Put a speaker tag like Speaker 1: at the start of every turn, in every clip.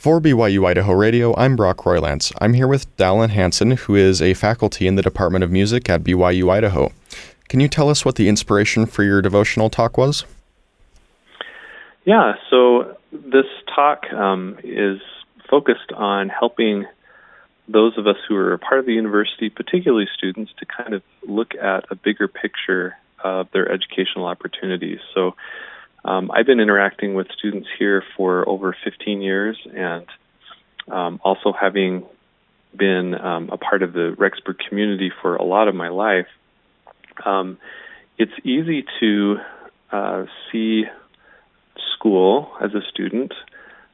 Speaker 1: For BYU Idaho Radio, I'm Brock Roylance. I'm here with Dallin Hansen, who is a faculty in the Department of Music at BYU Idaho. Can you tell us what the inspiration for your devotional talk was?
Speaker 2: Yeah, so this talk is focused on helping those of us who are a part of the university, particularly students, to kind of look at a bigger picture of their educational opportunities. So I've been interacting with students here for over 15 years, and also having been a part of the Rexburg community for a lot of my life, it's easy to see school as a student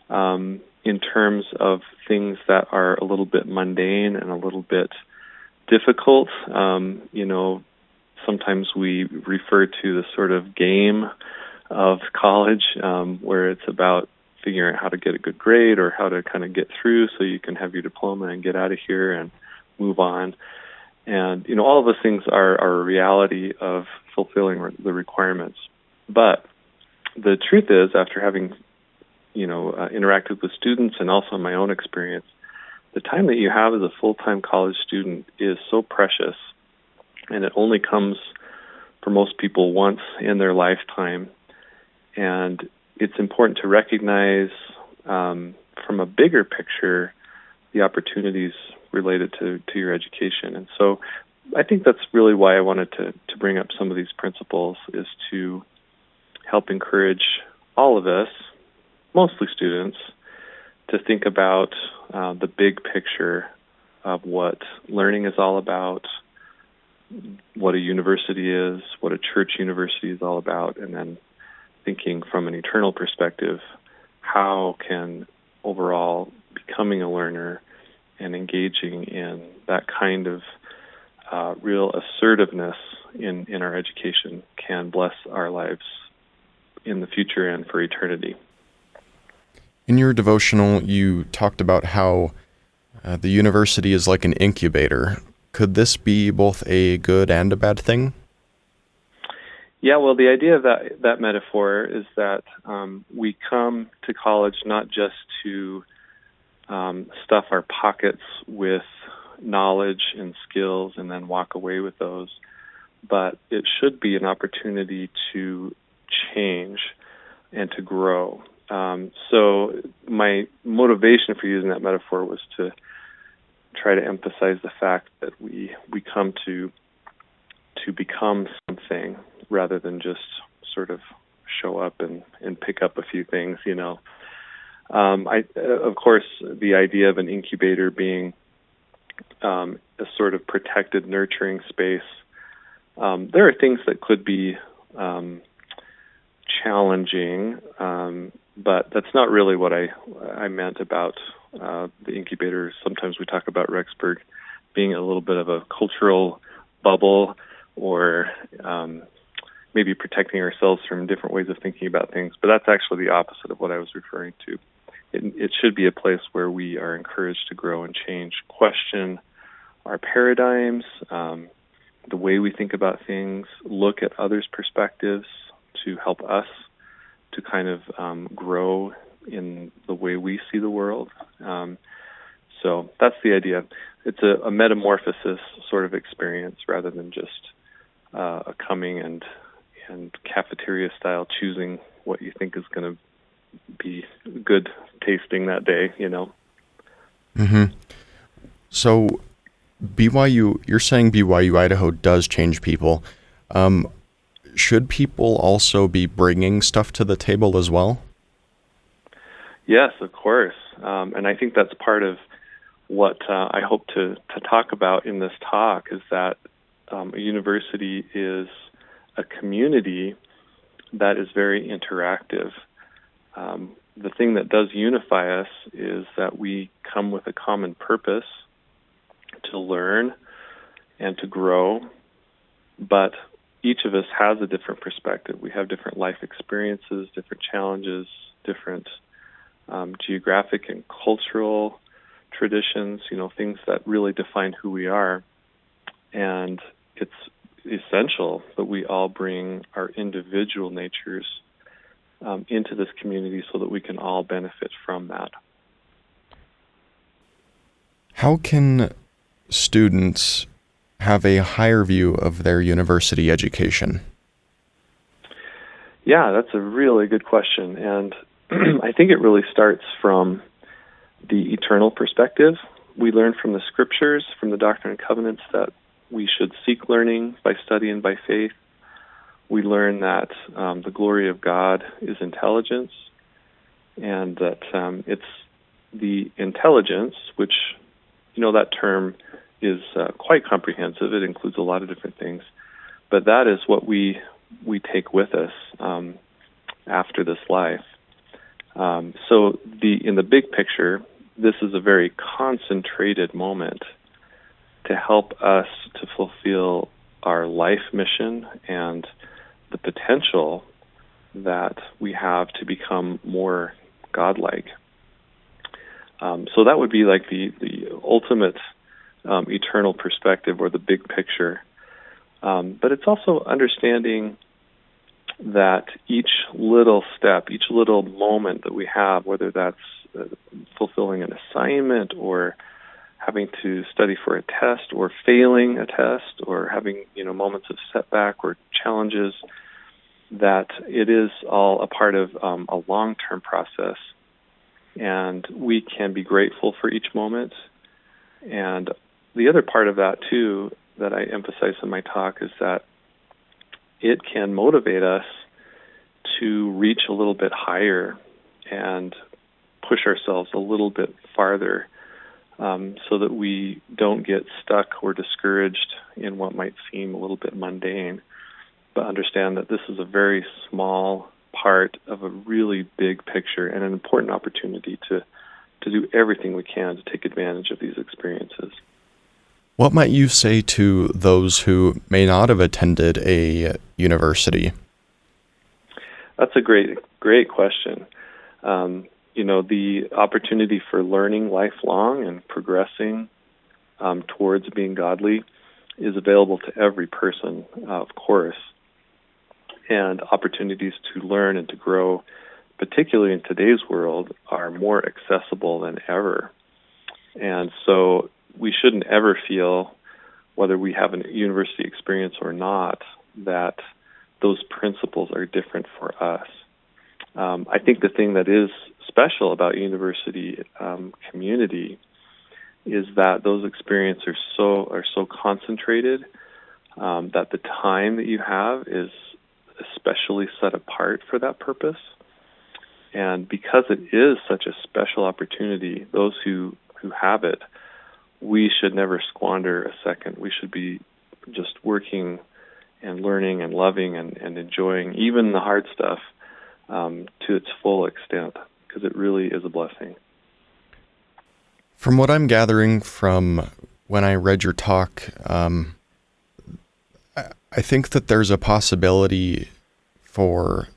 Speaker 2: in terms of things that are a little bit mundane and a little bit difficult. Sometimes we refer to the sort of game of college, where it's about figuring out how to get a good grade or how to kind of get through so you can have your diploma and get out of here and move on. And, all of those things are a reality of fulfilling the requirements. But the truth is, after having, interacted with students and also my own experience, the time that you have as a full-time college student is so precious, and it only comes for most people once in their lifetime. And it's important to recognize from a bigger picture the opportunities related to your education. And so I think that's really why I wanted to bring up some of these principles, is to help encourage all of us, mostly students, to think about the big picture of what learning is all about, what a university is, what a church university is all about, and then thinking from an eternal perspective, how can overall becoming a learner and engaging in that kind of real assertiveness in our education can bless our lives in the future and for eternity.
Speaker 1: In your devotional, you talked about how the university is like an incubator. Could this be both a good and a bad thing?
Speaker 2: Yeah, well, the idea of that metaphor is that we come to college not just to stuff our pockets with knowledge and skills and then walk away with those, but it should be an opportunity to change and to grow. So my motivation for using that metaphor was to try to emphasize the fact that we come to become something rather than just sort of show up and pick up a few things, Of course, the idea of an incubator being a sort of protected, nurturing space, there are things that could be challenging, but that's not really what I meant about the incubator. Sometimes we talk about Rexburg being a little bit of a cultural bubble, or maybe protecting ourselves from different ways of thinking about things. But that's actually the opposite of what I was referring to. It should be a place where we are encouraged to grow and change, question our paradigms, the way we think about things, look at others' perspectives to help us to kind of grow in the way we see the world. So that's the idea. It's a metamorphosis sort of experience rather than just a coming and cafeteria style choosing what you think is going to be good tasting that day,
Speaker 1: Mm-hmm. So BYU, you're saying BYU Idaho does change people. Should people also be bringing stuff to the table as well?
Speaker 2: Yes, of course. And I think that's part of what I hope to talk about in this talk, is that a university is a community that is very interactive. The thing that does unify us is that we come with a common purpose to learn and to grow, but each of us has a different perspective. We have different life experiences, different challenges, different geographic and cultural traditions, things that really define who we are. And it's essential that we all bring our individual natures into this community so that we can all benefit from that.
Speaker 1: How can students have a higher view of their university education?
Speaker 2: Yeah, that's a really good question. And I think it really starts from the eternal perspective. We learn from the scriptures, from the Doctrine and Covenants, that we should seek learning by study and by faith. We learn that the glory of God is intelligence, and that it's the intelligence, which, that term is quite comprehensive. It includes a lot of different things. But that is what we take with us after this life. So in the big picture, this is a very concentrated moment to help us to fulfill our life mission and the potential that we have to become more godlike. So that would be like the ultimate eternal perspective, or the big picture. But it's also understanding that each little step, each little moment that we have, whether that's fulfilling an assignment or having to study for a test or failing a test or having, moments of setback or challenges, that it is all a part of a long-term process. And we can be grateful for each moment. And the other part of that, too, that I emphasize in my talk is that it can motivate us to reach a little bit higher and push ourselves a little bit farther, so that we don't get stuck or discouraged in what might seem a little bit mundane, but understand that this is a very small part of a really big picture and an important opportunity to do everything we can to take advantage of these experiences.
Speaker 1: What might you say to those who may not have attended a university?
Speaker 2: That's a great question. The opportunity for learning lifelong and progressing towards being godly is available to every person, of course. And opportunities to learn and to grow, particularly in today's world, are more accessible than ever. And so we shouldn't ever feel, whether we have a university experience or not, that those principles are different for us. I think the thing that is special about university community is that those experiences are so concentrated, that the time that you have is especially set apart for that purpose. And because it is such a special opportunity, those who have it, we should never squander a second. We should be just working and learning and loving and enjoying even the hard stuff to its full extent, because it really is a blessing.
Speaker 1: From what I'm gathering from when I read your talk, I think that there's a possibility for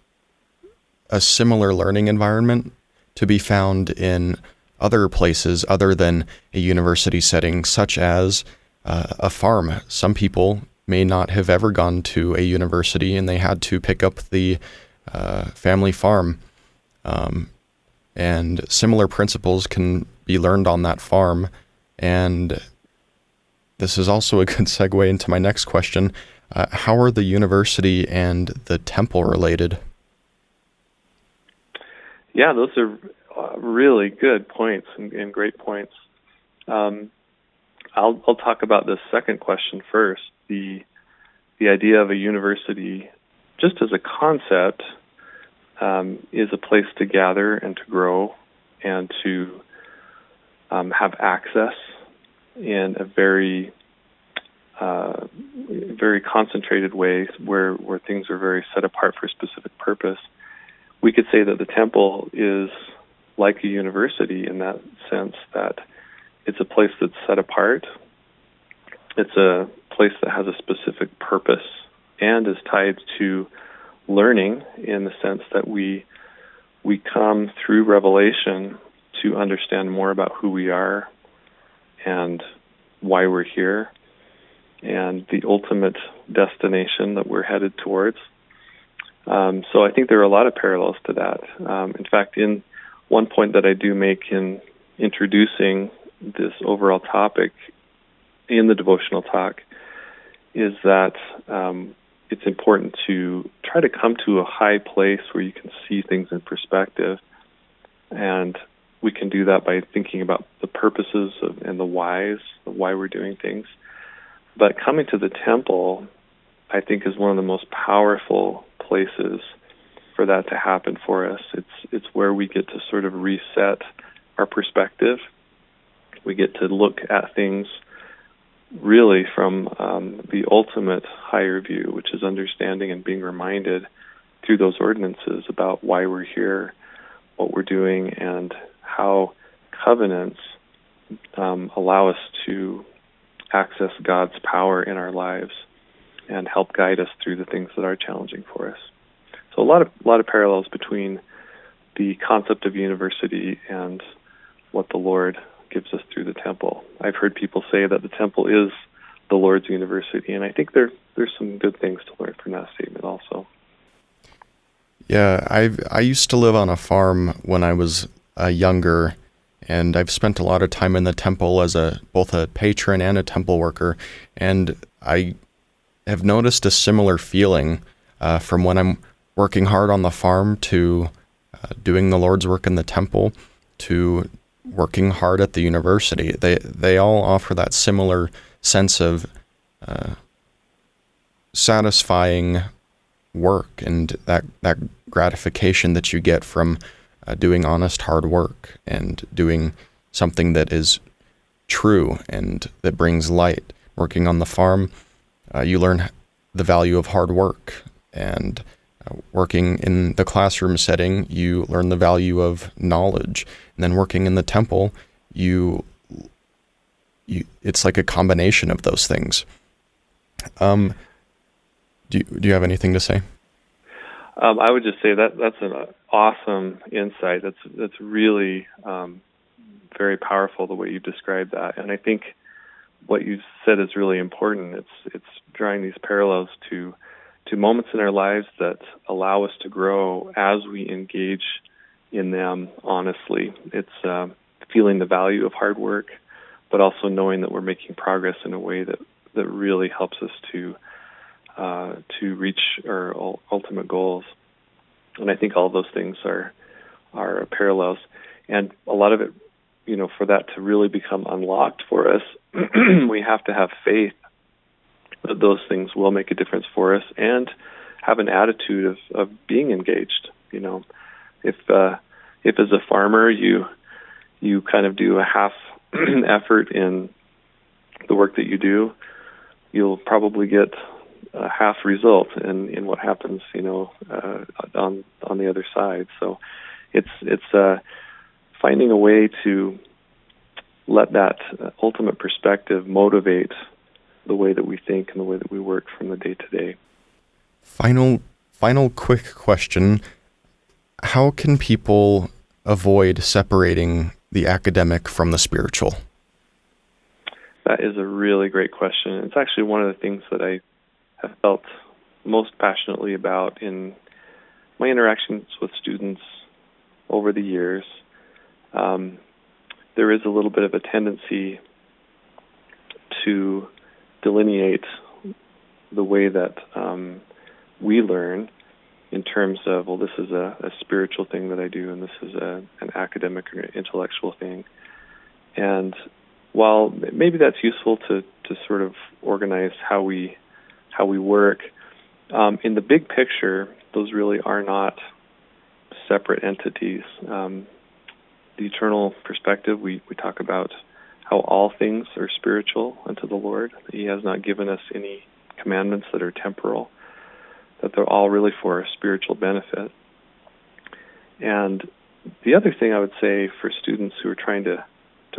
Speaker 1: a similar learning environment to be found in other places other than a university setting, such as a farm. Some people may not have ever gone to a university and they had to pick up the family farm. And similar principles can be learned on that farm. And this is also a good segue into my next question. How are the university and the temple related?
Speaker 2: Yeah, those are really good points and great points. I'll talk about the second question first. The idea of a university, just as a concept, is a place to gather and to grow and to have access in a very concentrated way where things are very set apart for a specific purpose. We could say that the temple is like a university in that sense, that it's a place that's set apart. It's a place that has a specific purpose and is tied to learning, in the sense that we come through revelation to understand more about who we are and why we're here and the ultimate destination that we're headed towards. So I think there are a lot of parallels to that. In fact, in one point that I do make in introducing this overall topic in the devotional talk is that it's important to try to come to a high place where you can see things in perspective. And we can do that by thinking about the purposes and the whys of why we're doing things. But coming to the temple, I think, is one of the most powerful places for that to happen for us. It's where we get to sort of reset our perspective. We get to look at things really from the ultimate higher view, which is understanding and being reminded through those ordinances about why we're here, what we're doing, and how covenants allow us to access God's power in our lives and help guide us through the things that are challenging for us. So a lot of parallels between the concept of university and what the Lord gives us through the temple. I've heard people say that the temple is the Lord's university, and I think there's some good things to learn from that statement also.
Speaker 1: Yeah, I used to live on a farm when I was younger, and I've spent a lot of time in the temple as both a patron and a temple worker, and I have noticed a similar feeling from when I'm working hard on the farm to doing the Lord's work in the temple to working hard at the university. They all offer that similar sense of satisfying work and that gratification that you get from doing honest hard work and doing something that is true and that brings light. Working on the farm, you learn the value of hard work, and working in the classroom setting, you learn the value of knowledge. And then working in the temple, it's like a combination of those things. Do you have anything to say?
Speaker 2: I would just say that's an awesome insight. That's really very powerful, the way you described that. And I think what you said is really important. It's drawing these parallels to moments in our lives that allow us to grow as we engage in them honestly. It's feeling the value of hard work, but also knowing that we're making progress in a way that really helps us to reach our ultimate goals. And I think all those things are parallels. And a lot of it, for that to really become unlocked for us, we have to have faith that those things will make a difference for us and have an attitude of being engaged. If as a farmer you kind of do a half effort in the work that you do, you'll probably get a half result in what happens, on the other side. So it's finding a way to let that ultimate perspective motivate the way that we think and the way that we work from the day to day.
Speaker 1: Final quick question. How can people avoid separating the academic from the spiritual?
Speaker 2: That is a really great question. It's actually one of the things that I have felt most passionately about in my interactions with students over the years. There is a little bit of a tendency to delineate the way that we learn in terms of, well, this is a spiritual thing that I do, and this is an academic or intellectual thing. And while maybe that's useful to sort of organize how we work, in the big picture, those really are not separate entities. The eternal perspective, we talk about how all things are spiritual unto the Lord. He has not given us any commandments that are temporal, that they're all really for a spiritual benefit. And the other thing I would say for students who are trying to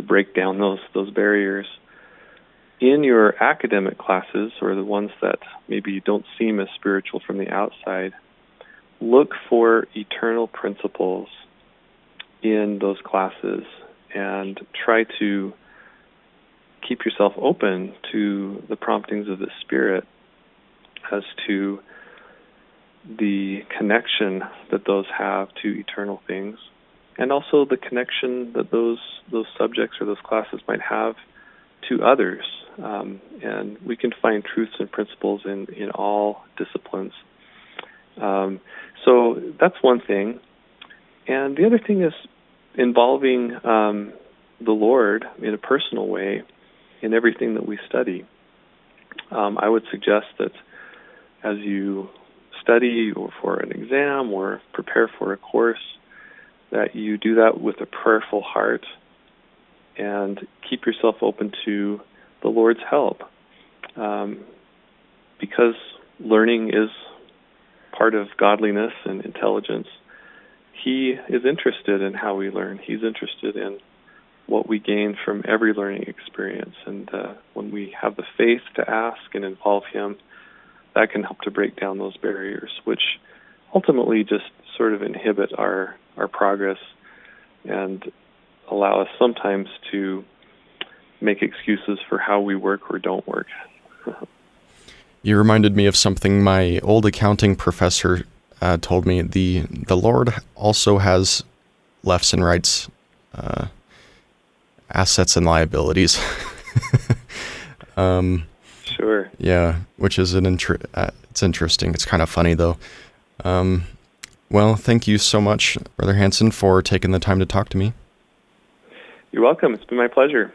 Speaker 2: break down those barriers, in your academic classes, or the ones that maybe don't seem as spiritual from the outside, look for eternal principles in those classes and try to keep yourself open to the promptings of the Spirit as to the connection that those have to eternal things, and also the connection that those subjects or those classes might have to others. And we can find truths and principles in all disciplines. So that's one thing. And the other thing is involving the Lord in a personal way in everything that we study. I would suggest that as you study or for an exam or prepare for a course, that you do that with a prayerful heart and keep yourself open to the Lord's help. Because learning is part of godliness and intelligence, He is interested in how we learn. He's interested in what we gain from every learning experience. And when we have the faith to ask and involve Him, that can help to break down those barriers, which ultimately just sort of inhibit our progress and allow us sometimes to make excuses for how we work or don't work.
Speaker 1: You reminded me of something my old accounting professor told me. The Lord also has lefts and rights, assets and liabilities.
Speaker 2: Sure.
Speaker 1: Yeah, which is it's interesting. It's kind of funny though. Well, thank you so much, Brother Hansen, for taking the time to talk to me.
Speaker 2: You're welcome. It's been my pleasure.